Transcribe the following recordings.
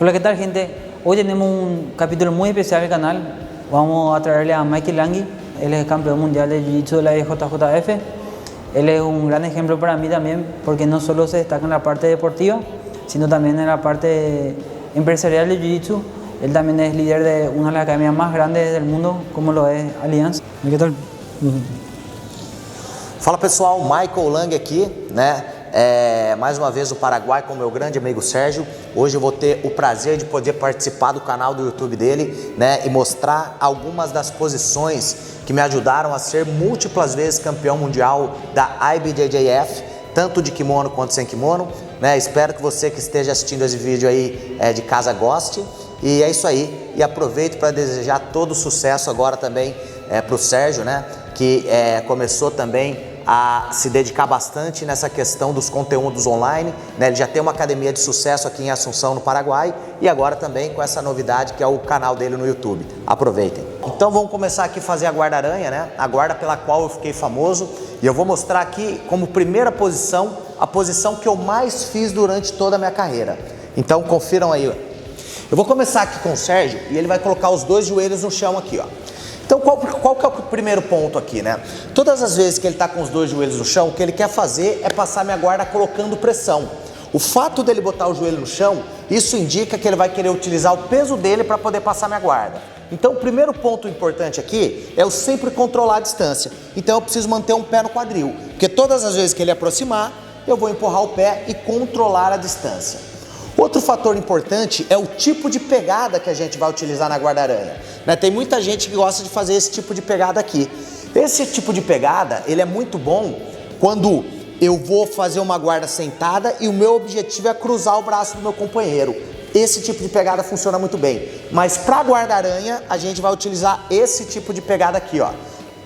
Hola, ¿qué tal, gente? Hoy tenemos un capítulo muy especial del canal. Vamos a traerle a Mikey Langui. Él es campeón mundial de Jiu-Jitsu de la IJJF. Él es un gran ejemplo para mí también, porque no solo se destaca en la parte deportiva, sino también en la parte empresarial de Jiu-Jitsu. Él también es líder de una de las academias más grandes del mundo, como lo es Aliança. ¿Qué tal? Fala pessoal, Michael Langui aqui, né? Mais uma vez o Paraguai com o meu grande amigo Sérgio. Hoje eu vou ter o prazer de poder participar do canal do YouTube dele, né? E mostrar algumas das posições que me ajudaram a ser múltiplas vezes campeão mundial da IBJJF, tanto de kimono quanto sem kimono, né? Espero que você que esteja assistindo esse vídeo aí de casa goste. E é isso aí, e aproveito para desejar todo o sucesso agora também para o Sérgio, né? Que começou também a se dedicar bastante nessa questão dos conteúdos online, né? Ele já tem uma academia de sucesso aqui em Assunção, no Paraguai, e agora também com essa novidade que é o canal dele no YouTube. Aproveitem. Então vamos começar aqui a fazer a guarda-aranha, né? A guarda pela qual eu fiquei famoso, e eu vou mostrar aqui como primeira posição, a posição que eu mais fiz durante toda a minha carreira. Então confiram aí, ó. Eu vou começar aqui com o Sérgio e ele vai colocar os dois joelhos no chão aqui, ó. Então qual que é o primeiro ponto aqui, né? Todas as vezes que ele tá com os dois joelhos no chão, o que ele quer fazer é passar minha guarda colocando pressão. O fato dele botar o joelho no chão, isso indica que ele vai querer utilizar o peso dele para poder passar minha guarda. Então o primeiro ponto importante aqui é eu sempre controlar a distância. Então eu preciso manter um pé no quadril, porque todas as vezes que ele aproximar, eu vou empurrar o pé e controlar a distância. Outro fator importante é o tipo de pegada que a gente vai utilizar na guarda-aranha, né? Tem muita gente que gosta de fazer esse tipo de pegada aqui. Esse tipo de pegada, ele é muito bom quando eu vou fazer uma guarda sentada e o meu objetivo é cruzar o braço do meu companheiro. Esse tipo de pegada funciona muito bem. Mas para guarda-aranha, a gente vai utilizar esse tipo de pegada aqui, ó.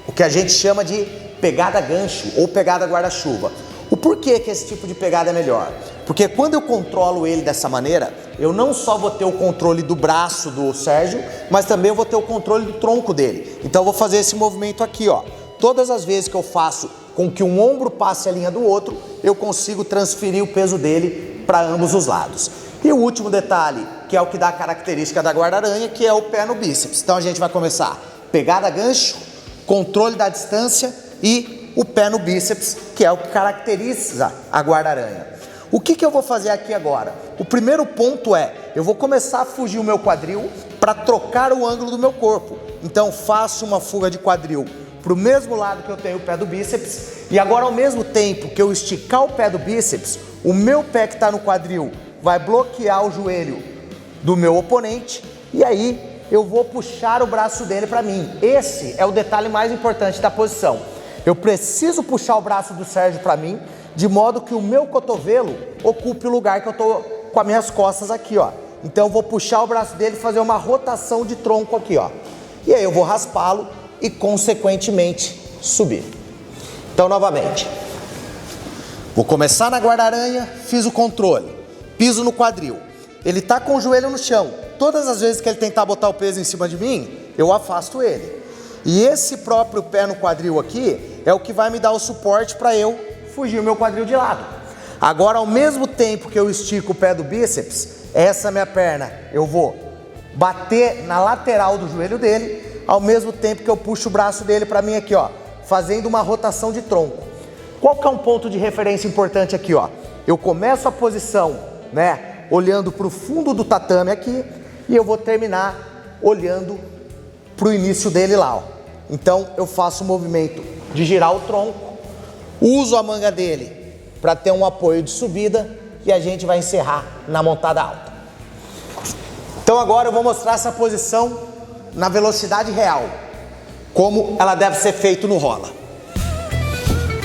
O que a gente chama de pegada gancho ou pegada guarda-chuva. O porquê que esse tipo de pegada é melhor? Porque quando eu controlo ele dessa maneira, eu não só vou ter o controle do braço do Sérgio, mas também eu vou ter o controle do tronco dele. Então eu vou fazer esse movimento aqui, ó. Todas as vezes que eu faço com que um ombro passe a linha do outro, eu consigo transferir o peso dele para ambos os lados. E o último detalhe, que é o que dá a característica da guarda-aranha, que é o pé no bíceps. Então a gente vai começar pegada gancho, controle da distância e o pé no bíceps, que é o que caracteriza a guarda-aranha. O que eu vou fazer aqui agora? O primeiro ponto é, eu vou começar a fugir o meu quadril para trocar o ângulo do meu corpo. Então faço uma fuga de quadril para o mesmo lado que eu tenho o pé do bíceps, e agora ao mesmo tempo que eu esticar o pé do bíceps, o meu pé que está no quadril vai bloquear o joelho do meu oponente, e aí eu vou puxar o braço dele para mim. Esse é o detalhe mais importante da posição. Eu preciso puxar o braço do Sérgio para mim, de modo que o meu cotovelo ocupe o lugar que eu tô com as minhas costas aqui, ó. Então eu vou puxar o braço dele e fazer uma rotação de tronco aqui, ó. E aí eu vou raspá-lo e consequentemente subir. Então novamente, vou começar na guarda-aranha, fiz o controle, piso no quadril. Ele tá com o joelho no chão. Todas as vezes que ele tentar botar o peso em cima de mim, eu afasto ele. E esse próprio pé no quadril aqui é o que vai me dar o suporte para eu fugir o meu quadril de lado. Agora, ao mesmo tempo que eu estico o pé do bíceps, essa minha perna, eu vou bater na lateral do joelho dele, ao mesmo tempo que eu puxo o braço dele para mim aqui, ó, fazendo uma rotação de tronco. Qual que é um ponto de referência importante aqui, ó? Eu começo a posição, né, olhando para o fundo do tatame aqui, e eu vou terminar olhando para o início dele lá, ó. Então eu faço o movimento de girar o tronco, uso a manga dele para ter um apoio de subida e a gente vai encerrar na montada alta. Então agora eu vou mostrar essa posição na velocidade real, como ela deve ser feita no rola.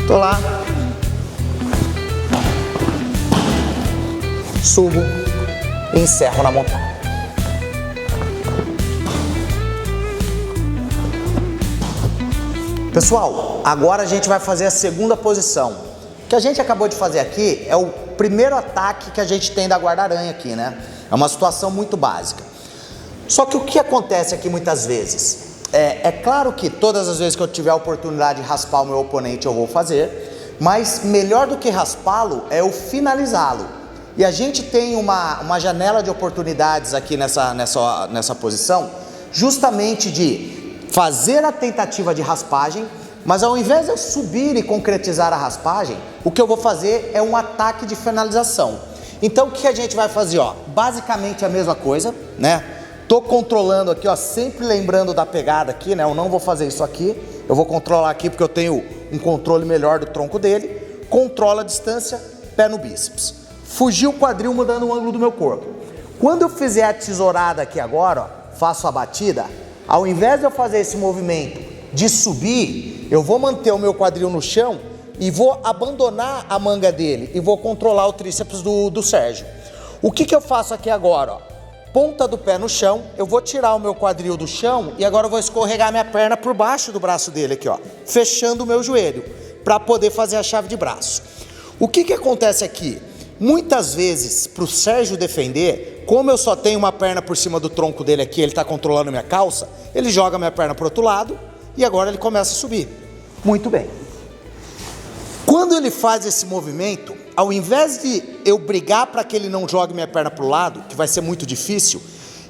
Tô lá, subo e encerro na montada. Pessoal, agora a gente vai fazer a segunda posição. O que a gente acabou de fazer aqui é o primeiro ataque que a gente tem da guarda-aranha aqui, né? É uma situação muito básica. Só que o que acontece aqui muitas vezes? É claro que todas as vezes que eu tiver a oportunidade de raspar o meu oponente eu vou fazer, mas melhor do que raspá-lo é eu finalizá-lo. E a gente tem uma janela de oportunidades aqui nessa posição, justamente de fazer a tentativa de raspagem, mas ao invés de eu subir e concretizar a raspagem, o que eu vou fazer é um ataque de finalização. Então o que a gente vai fazer, ó? Basicamente a mesma coisa, né? Tô controlando aqui, ó, sempre lembrando da pegada aqui, né? Eu não vou fazer isso aqui, eu vou controlar aqui porque eu tenho um controle melhor do tronco dele. Controla a distância, pé no bíceps. Fugiu o quadril mudando o ângulo do meu corpo. Quando eu fizer a tesourada aqui agora, ó, faço a batida, ao invés de eu fazer esse movimento de subir, eu vou manter o meu quadril no chão e vou abandonar a manga dele e vou controlar o tríceps do Sérgio. O que eu faço aqui agora, ó? Ponta do pé no chão, eu vou tirar o meu quadril do chão e agora eu vou escorregar minha perna por baixo do braço dele aqui, ó, fechando o meu joelho, para poder fazer a chave de braço. O que acontece aqui? Muitas vezes, para o Sérgio defender, como eu só tenho uma perna por cima do tronco dele aqui, ele está controlando minha calça, ele joga minha perna para o outro lado e agora ele começa a subir. Muito bem. Quando ele faz esse movimento, ao invés de eu brigar para que ele não jogue minha perna para o lado, que vai ser muito difícil,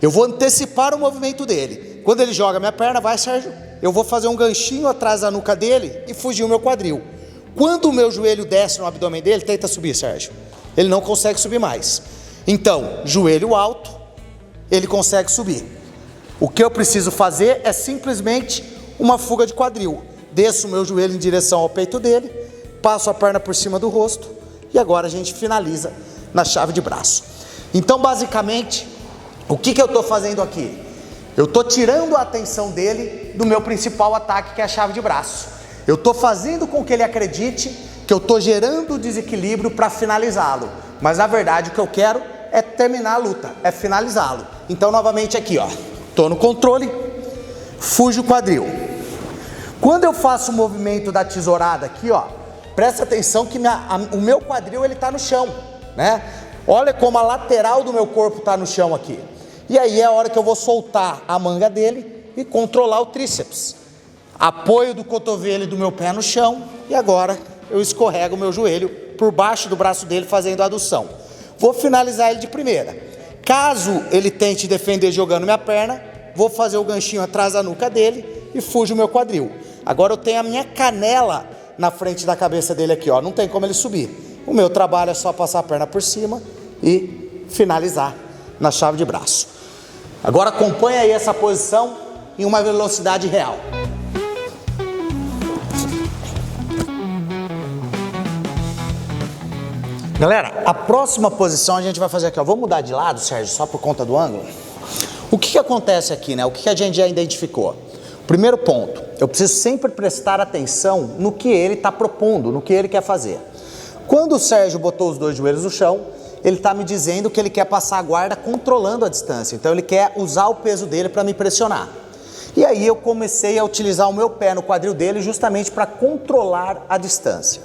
eu vou antecipar o movimento dele. Quando ele joga minha perna, vai, Sérgio, eu vou fazer um ganchinho atrás da nuca dele e fugir o meu quadril. Quando o meu joelho desce no abdômen dele, tenta subir, Sérgio. Ele não consegue subir mais. Então, joelho alto, ele consegue subir. O que eu preciso fazer é simplesmente uma fuga de quadril. Desço o meu joelho em direção ao peito dele, passo a perna por cima do rosto e agora a gente finaliza na chave de braço. Então, basicamente, o que eu estou fazendo aqui? Eu estou tirando a atenção dele do meu principal ataque, que é a chave de braço. Eu estou fazendo com que ele acredite que eu estou gerando desequilíbrio para finalizá-lo. Mas, na verdade, o que eu quero é terminar a luta, é finalizá-lo. Então, novamente aqui, ó, estou no controle, fujo o quadril. Quando eu faço o movimento da tesourada aqui, ó, presta atenção que o meu quadril ele está no chão, né? Olha como a lateral do meu corpo está no chão aqui. E aí é a hora que eu vou soltar a manga dele e controlar o tríceps. Apoio do cotovelo e do meu pé no chão e agora eu escorrego o meu joelho por baixo do braço dele fazendo a adução. Vou finalizar ele de primeira. Caso ele tente defender jogando minha perna, vou fazer o ganchinho atrás da nuca dele e fujo o meu quadril. Agora eu tenho a minha canela na frente da cabeça dele aqui, ó, não tem como ele subir. O meu trabalho é só passar a perna por cima e finalizar na chave de braço. Agora acompanha aí essa posição em uma velocidade real. Galera, a próxima posição a gente vai fazer aqui, ó. Vou mudar de lado, Sérgio, só por conta do ângulo. O que acontece aqui, né? O que a gente já identificou? Primeiro ponto, eu preciso sempre prestar atenção no que ele está propondo, no que ele quer fazer. Quando o Sérgio botou os dois joelhos no chão, ele está me dizendo que ele quer passar a guarda controlando a distância. Então ele quer usar o peso dele para me pressionar. E aí eu comecei a utilizar o meu pé no quadril dele justamente para controlar a distância.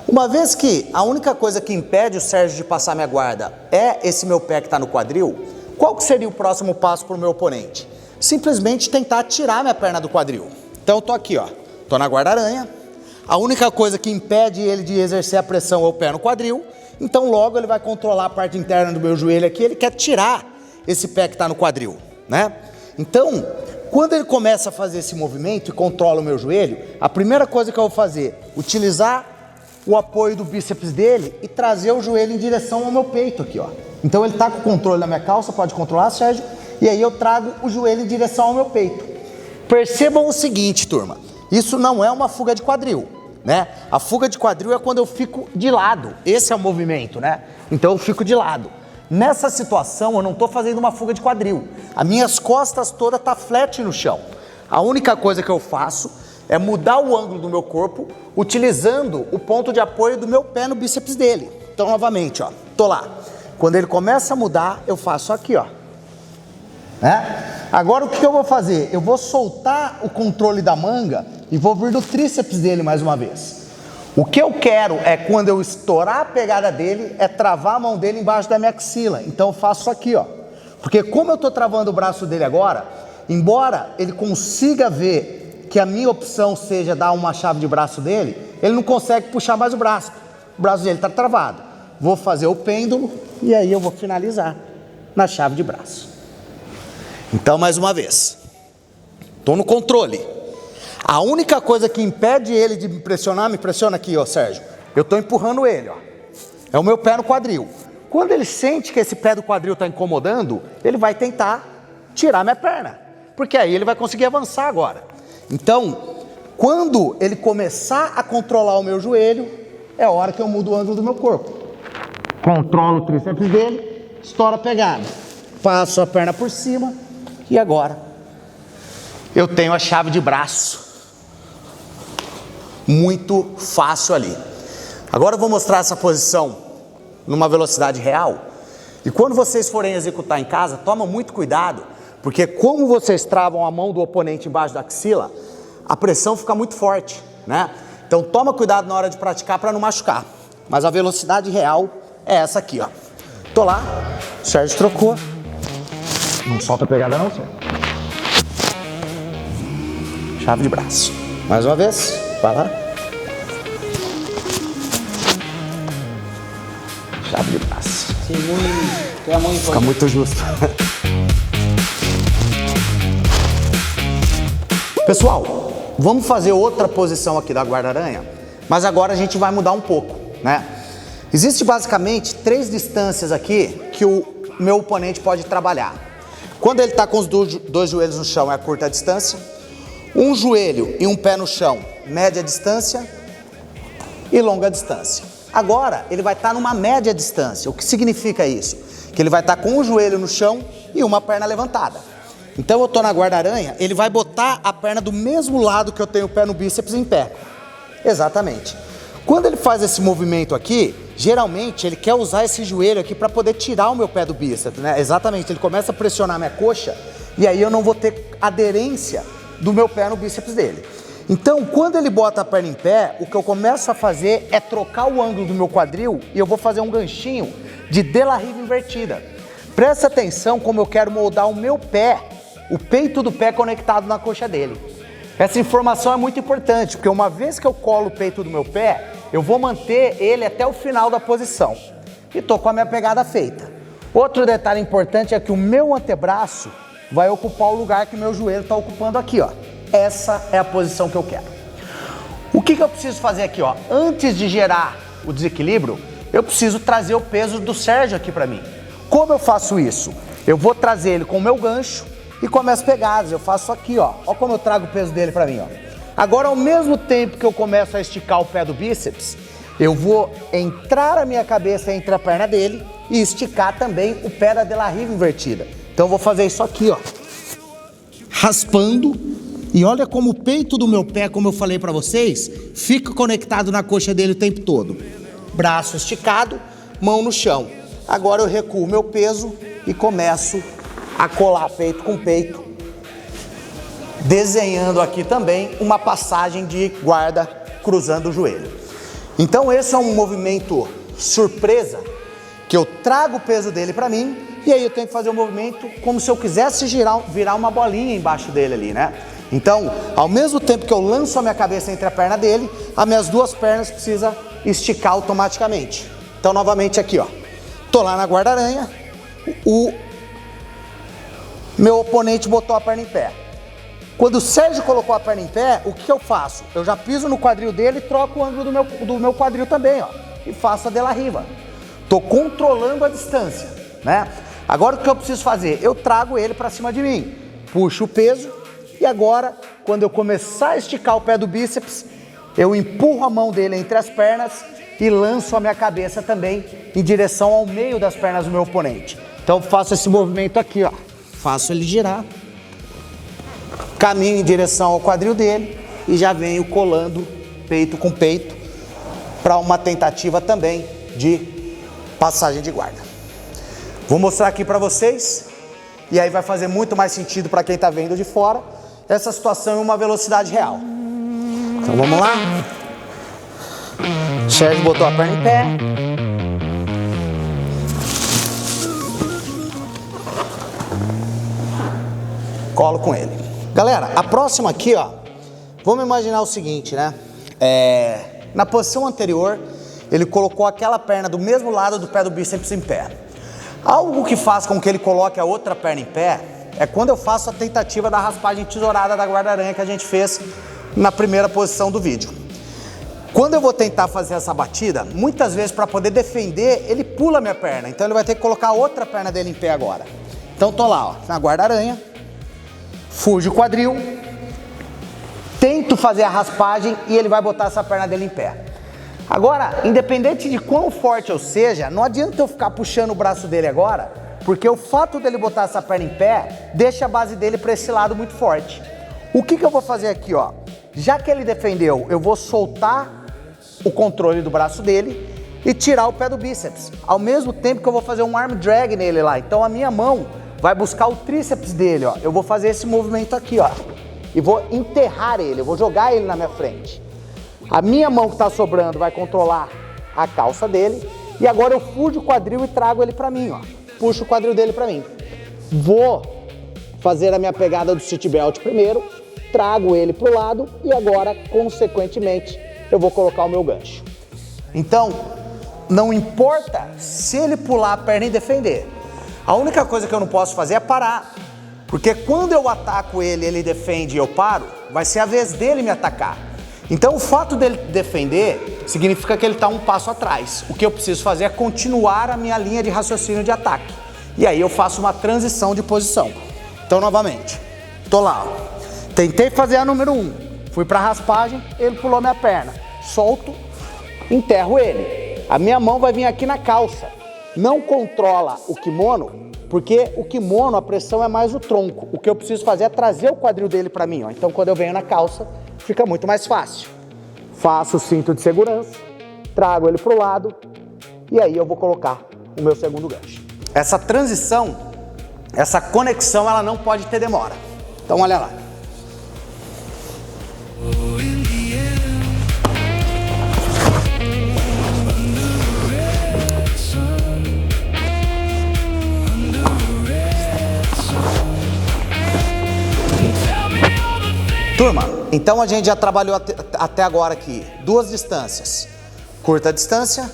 Uma vez que a única coisa que impede o Sérgio de passar minha guarda é esse meu pé que está no quadril, qual que seria o próximo passo para o meu oponente? Simplesmente tentar tirar minha perna do quadril. Então eu tô aqui, ó, tô na guarda-aranha. A única coisa que impede ele de exercer a pressão é o pé no quadril. Então logo ele vai controlar a parte interna do meu joelho aqui, ele quer tirar esse pé que está no quadril, né? Então, quando ele começa a fazer esse movimento e controla o meu joelho, a primeira coisa que eu vou fazer, utilizar o apoio do bíceps dele e trazer o joelho em direção ao meu peito aqui, ó. Então ele está com o controle da minha calça, pode controlar, Sérgio? E aí eu trago o joelho em direção ao meu peito. Percebam o seguinte, turma, isso não é uma fuga de quadril, né? A fuga de quadril é quando eu fico de lado, esse é o movimento, né? Então eu fico de lado. Nessa situação eu não estou fazendo uma fuga de quadril, as minhas costas todas estão flat no chão. A única coisa que eu faço é mudar o ângulo do meu corpo, utilizando o ponto de apoio do meu pé no bíceps dele. Então novamente, ó, tô lá. Quando ele começa a mudar, eu faço aqui, ó. Né? Agora o que eu vou fazer? Eu vou soltar o controle da manga e vou vir do tríceps dele mais uma vez. O que eu quero é, quando eu estourar a pegada dele, é travar a mão dele embaixo da minha axila. Então eu faço aqui, ó. Porque como eu estou travando o braço dele agora, embora ele consiga ver que a minha opção seja dar uma chave de braço dele, ele não consegue puxar mais o braço. O braço dele está travado. vou fazer o pêndulo e aí eu vou finalizar na chave de braço. Então, mais uma vez, estou no controle. A única coisa que impede ele de me pressiona aqui, ó, Sérgio. Eu estou empurrando ele, ó. É o meu pé no quadril. Quando ele sente que esse pé do quadril está incomodando, ele vai tentar tirar minha perna, porque aí ele vai conseguir avançar agora. Então, quando ele começar a controlar o meu joelho, é a hora que eu mudo o ângulo do meu corpo. Controlo o tríceps dele, estouro a pegada, passo a perna por cima e agora eu tenho a chave de braço. Muito fácil ali. Agora eu vou mostrar essa posição numa velocidade real. E quando vocês forem executar em casa, toma muito cuidado, porque como vocês travam a mão do oponente embaixo da axila, a pressão fica muito forte, né? Então toma cuidado na hora de praticar para não machucar. Mas a velocidade real é essa aqui, ó. Tô lá, o Sérgio trocou. Não solta a pegada não, Sérgio. Chave de braço. Mais uma vez, vai lá. Chave de braço. Sí, queda muy Fica muito justo. Pessoal, vamos fazer outra posição aqui da guarda-aranha, mas agora a gente vai mudar um pouco, né? Existe basicamente 3 distâncias aqui que o meu oponente pode trabalhar. Quando ele está com os dois joelhos no chão é a curta distância, um joelho e um pé no chão, média distância e longa distância. Agora ele vai estar numa média distância. O que significa isso? Que ele vai estar com um joelho no chão e uma perna levantada. Então eu estou na guarda-aranha, ele vai botar a perna do mesmo lado que eu tenho o pé no bíceps em pé. Exatamente. Quando ele faz esse movimento aqui, geralmente ele quer usar esse joelho aqui para poder tirar o meu pé do bíceps, né? Exatamente, ele começa a pressionar minha coxa e aí eu não vou ter aderência do meu pé no bíceps dele. Então, quando ele bota a perna em pé, o que eu começo a fazer é trocar o ângulo do meu quadril e eu vou fazer um ganchinho de De La Riva invertida. Presta atenção como eu quero moldar o meu pé, o peito do pé conectado na coxa dele. Essa informação é muito importante, porque uma vez que eu colo o peito do meu pé, eu vou manter ele até o final da posição. E estou com a minha pegada feita. Outro detalhe importante é que o meu antebraço vai ocupar o lugar que o meu joelho está ocupando aqui, ó. Essa é a posição que eu quero. O que eu preciso fazer aqui, ó? Antes de gerar o desequilíbrio, eu preciso trazer o peso do Sérgio aqui para mim. Como eu faço isso? Eu vou trazer ele com o meu gancho e com as minhas pegadas. Eu faço aqui, ó. Ó como eu trago o peso dele para mim, ó. Agora, ao mesmo tempo que eu começo a esticar o pé do bíceps, eu vou entrar a minha cabeça entre a perna dele e esticar também o pé da De La Riva invertida. Então eu vou fazer isso aqui, ó. Raspando. E olha como o peito do meu pé, como eu falei para vocês, fica conectado na coxa dele o tempo todo. Braço esticado, mão no chão. Agora eu recuo o meu peso e começo a colar peito com peito, desenhando aqui também uma passagem de guarda cruzando o joelho. Então esse é um movimento surpresa, que eu trago o peso dele para mim, e aí eu tenho que fazer um movimento como se eu quisesse virar uma bolinha embaixo dele ali, né? Então, ao mesmo tempo que eu lanço a minha cabeça entre a perna dele, as minhas duas pernas precisam esticar automaticamente. Então, novamente aqui, ó. Tô lá na guarda-aranha, o meu oponente botou a perna em pé. Quando o Sérgio colocou a perna em pé, o que eu faço? Eu já piso no quadril dele e troco o ângulo do meu quadril também, ó. E faço a De La Riva. Tô controlando a distância, né? Agora o que eu preciso fazer? Eu trago ele para cima de mim, puxo o peso. E agora, quando eu começar a esticar o pé do bíceps, eu empurro a mão dele entre as pernas e lanço a minha cabeça também em direção ao meio das pernas do meu oponente. Então eu faço esse movimento aqui, ó. Faço ele girar, caminho em direção ao quadril dele e já venho colando peito com peito para uma tentativa também de passagem de guarda. Vou mostrar aqui para vocês e aí vai fazer muito mais sentido para quem está vendo de fora essa situação em uma velocidade real. Então vamos lá. Sérgio botou a perna em pé. Colo com ele. Galera, a próxima aqui, ó. Vamos imaginar o seguinte, né? Na posição anterior, ele colocou aquela perna do mesmo lado do pé do bíceps em pé. Algo que faz com que ele coloque a outra perna em pé é quando eu faço a tentativa da raspagem tesourada da guarda-aranha que a gente fez na primeira posição do vídeo. Quando eu vou tentar fazer essa batida, muitas vezes para poder defender, ele pula a minha perna. Então ele vai ter que colocar a outra perna dele em pé agora. Então tô lá, ó, na guarda-aranha, fujo o quadril, tento fazer a raspagem e ele vai botar essa perna dele em pé. Agora, independente de quão forte eu seja, não adianta eu ficar puxando o braço dele agora, porque o fato dele botar essa perna em pé, deixa a base dele para esse lado muito forte. O que eu vou fazer aqui, ó? Já que ele defendeu, eu vou soltar o controle do braço dele e tirar o pé do bíceps. Ao mesmo tempo que eu vou fazer um arm drag nele lá. Então a minha mão vai buscar o tríceps dele, ó. Eu vou fazer esse movimento aqui, ó. E vou enterrar ele, eu vou jogar ele na minha frente. A minha mão que tá sobrando vai controlar a calça dele. E agora eu fujo o quadril e trago ele pra mim, ó. Puxo o quadril dele pra mim. Vou fazer a minha pegada do seat belt primeiro, trago ele pro lado e agora, consequentemente, eu vou colocar o meu gancho. Então, não importa se ele pular a perna e defender. A única coisa que eu não posso fazer é parar. Porque quando eu ataco ele, ele defende e eu paro, vai ser a vez dele me atacar. Então o fato dele defender significa que ele está um passo atrás. O que eu preciso fazer é continuar a minha linha de raciocínio de ataque. E aí eu faço uma transição de posição. Então novamente, tô lá, ó. Tentei fazer a número 1, fui para raspagem, ele pulou minha perna. Solto, enterro ele. A minha mão vai vir aqui na calça. Não controla o kimono, porque o kimono, a pressão é mais o tronco. O que eu preciso fazer é trazer o quadril dele para mim, ó. Então quando eu venho na calça, fica muito mais fácil. Faço o cinto de segurança, trago ele pro lado e aí eu vou colocar o meu segundo gancho. Essa transição, essa conexão, ela não pode ter demora. Então olha lá. Turma, então a gente já trabalhou até agora aqui duas distâncias, curta distância,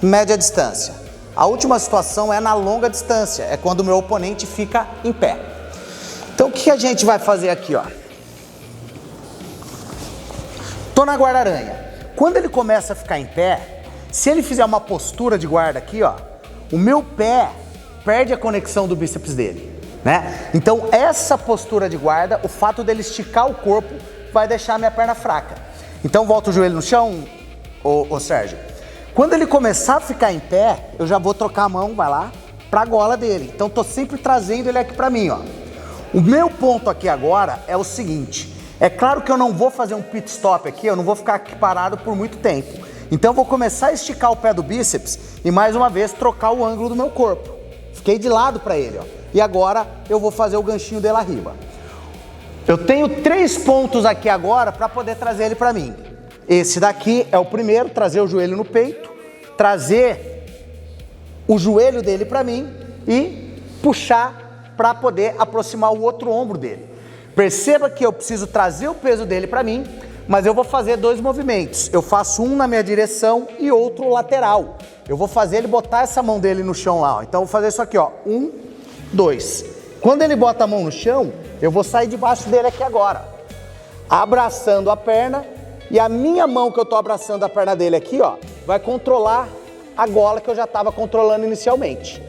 média distância. A última situação é na longa distância, é quando o meu oponente fica em pé. Então o que a gente vai fazer aqui, ó? Tô na guarda-aranha. Quando ele começa a ficar em pé, se ele fizer uma postura de guarda aqui, ó, o meu pé perde a conexão do bíceps dele. Né? Então essa postura de guarda, o fato dele esticar o corpo vai deixar a minha perna fraca. Então volta o joelho no chão, ô Sérgio. Quando ele começar a ficar em pé, eu já vou trocar a mão, vai lá, pra gola dele. Então tô sempre trazendo ele aqui pra mim, ó. O meu ponto aqui agora é o seguinte, é claro que eu não vou fazer um pit stop aqui, eu não vou ficar aqui parado por muito tempo. Então eu vou começar a esticar o pé do bíceps e mais uma vez trocar o ângulo do meu corpo. Fiquei de lado pra ele, ó. E agora eu vou fazer o ganchinho dele arriba. Eu tenho 3 pontos aqui agora para poder trazer ele para mim. Esse daqui é o primeiro, trazer o joelho no peito, trazer o joelho dele para mim e puxar para poder aproximar o outro ombro dele. Perceba que eu preciso trazer o peso dele para mim, mas eu vou fazer 2 movimentos. Eu faço um na minha direção e outro lateral. Eu vou fazer ele botar essa mão dele no chão lá, ó. Então eu vou fazer isso aqui, ó. 1, 2. Quando ele bota a mão no chão, eu vou sair debaixo dele aqui agora, abraçando a perna, e a minha mão que eu tô abraçando a perna dele aqui, ó, vai controlar a gola que eu já estava controlando inicialmente.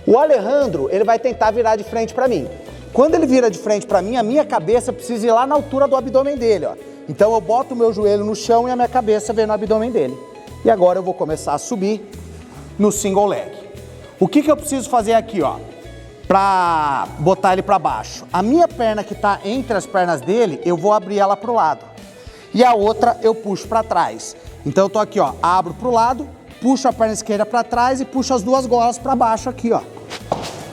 O Alejandro, ele vai tentar virar de frente para mim. Quando ele vira de frente para mim, a minha cabeça precisa ir lá na altura do abdômen dele, ó. Então eu boto o meu joelho no chão e a minha cabeça vem no abdômen dele. E agora eu vou começar a subir no single leg. O que eu preciso fazer aqui, ó? Para botar ele para baixo. A minha perna que está entre as pernas dele, eu vou abrir ela para o lado. E a outra eu puxo para trás. Então eu tô aqui, ó, abro para o lado, puxo a perna esquerda para trás e puxo as 2 golas para baixo aqui, ó.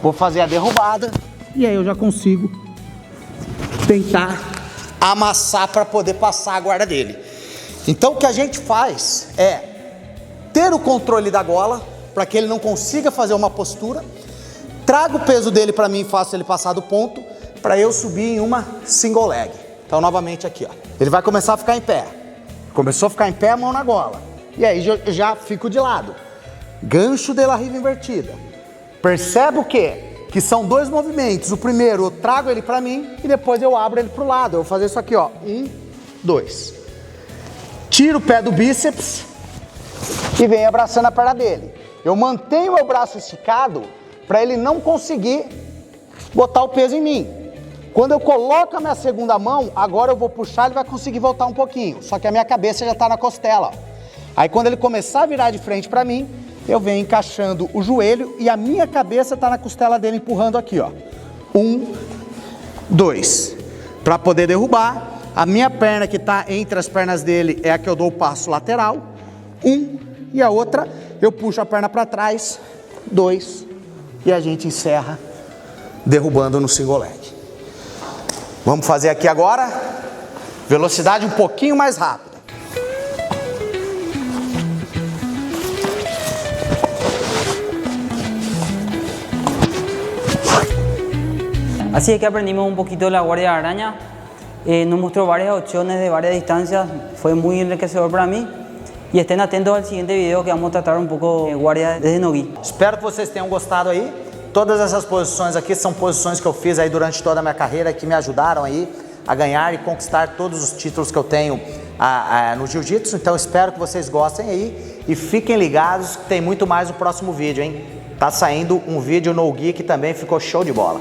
Vou fazer a derrubada e aí eu já consigo tentar amassar para poder passar a guarda dele. Então o que a gente faz é ter o controle da gola para que ele não consiga fazer uma postura. Trago o peso dele para mim e faço ele passar do ponto para eu subir em uma single leg. Então novamente aqui, ó. Ele vai começar a ficar em pé. Começou a ficar em pé, a mão na gola. E aí eu já fico de lado. Gancho de la riva invertida. Percebe o quê? Que são dois movimentos. O primeiro eu trago ele para mim e depois eu abro ele para o lado. Eu vou fazer isso aqui, ó. 1, 2. Tiro o pé do bíceps e venho abraçando a perna dele. Eu mantenho meu braço esticado para ele não conseguir botar o peso em mim. Quando eu coloco a minha segunda mão, agora eu vou puxar, ele vai conseguir voltar um pouquinho. Só que a minha cabeça já está na costela. Aí quando ele começar a virar de frente para mim, eu venho encaixando o joelho e a minha cabeça está na costela dele, empurrando aqui, ó. 1, 2. Para poder derrubar, a minha perna que está entre as pernas dele é a que eu dou o passo lateral. 1 e a outra, eu puxo a perna para trás. 2. E a gente encerra derrubando no single leg. Vamos fazer aqui agora, velocidade um pouquinho mais rápida. Así es que aprendimos un poquito la guardia de araña, nos mostró varias opciones de varias distancias, fue muy enriquecedor para mí. Y estén atentos al siguiente video que vamos a tratar un poco de guardia desde no-gi. Espero que vocês tenham gostado aí. Todas essas posições aqui são posições que eu fiz aí durante toda a minha carreira que me ajudaram aí a ganhar e conquistar todos os títulos que eu tenho no jiu-jitsu. Então espero que vocês gostem aí e fiquem ligados que tem muito mais no próximo vídeo, hein? Tá saindo um vídeo no-gi que também ficou show de bola.